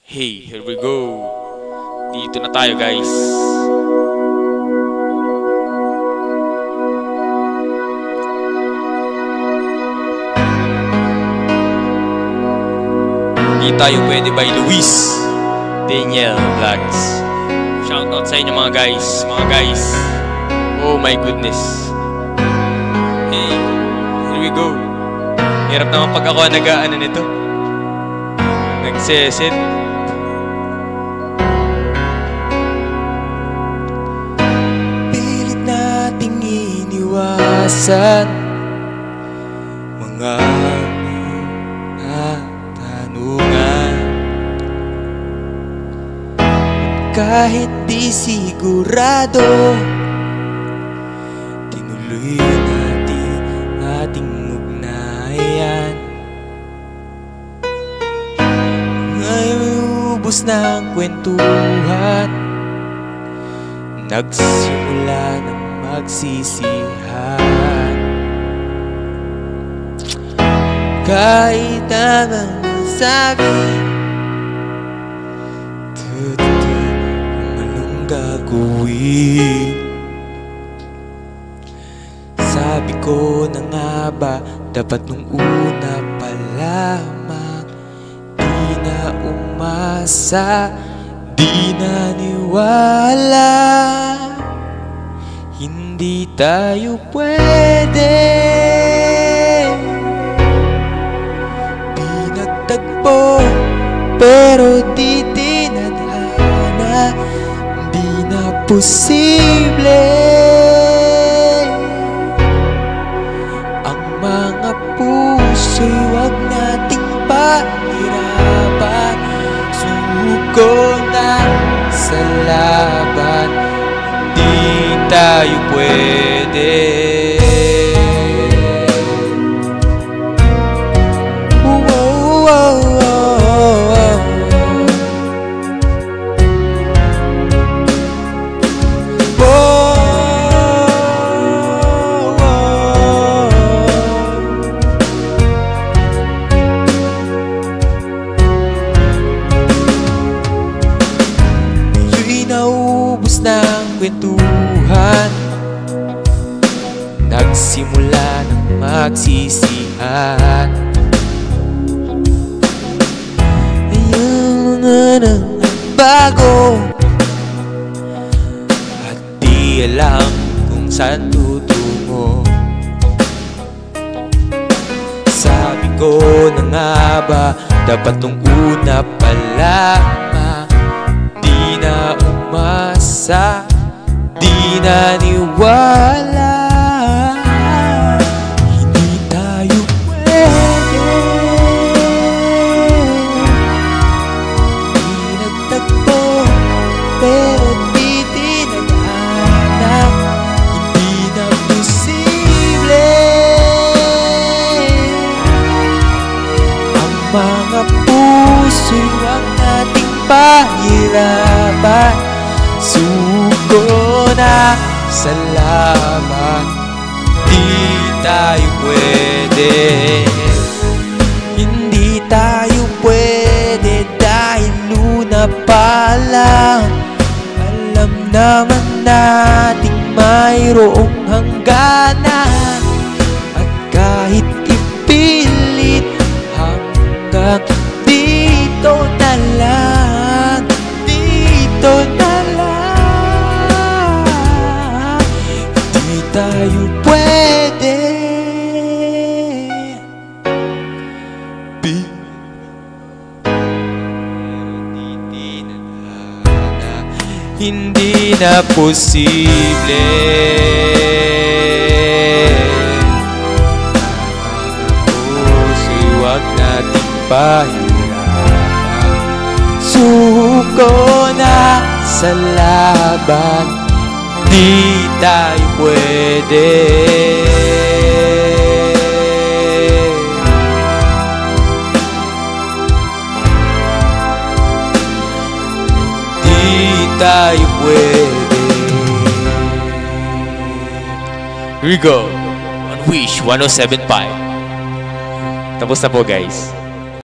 Hey, here we go. Dito na tayo, guys. Hindi tayo pwede by Luis Daniel Vlogs. Shoutout sa inyo mga guys. Mga guys. Oh my goodness. Hey, here we go. Hirap naman pag ako nag-aano nito. Nagseset. Pilit nating iniwasan mga tanungan, kahit di sigurado, tinuloy natin ating ugnayan. Ngayon ubos na ang kwentuhan, nagsimula ng magsisihan. Kahit naman nasabi, kung anong gagawin. Sabi ko na nga ba, dapat nung una pa lamang di na umasa, di naniwala. Hindi tayo pwede, pinagtagpo pero di tinadhana. Di na posible ang mga puso'y wag nating pahirapan. Suko na sa laban, di tayo pwede. Naubos ng kwentuhan, nagsimula ng magsisihan. Ayun na bago, at di alam kung saan tutungo. Sabi ko na nga ba, dapat nung una pa lamang di na umasa, di naniwala. Hindi tayo pwede, pinagtagpo pero di tinadhana. Hindi na posible ang mga puso'y wag nating pahirapan. Suko na sa laban, di tayo pwede. Hindi tayo pwede dahil luna pa lang. Alam naman nating mayroong hangganan, at kahit ipilit hanggang dito na lang, dito na lang, di tayo pwede. Hindi na posible puso'y wag nating pahirapan. Suko na sa laban, di tayo pwede. Di tayo pwede. Here we go on Wish 107.5. Tapos na po, guys.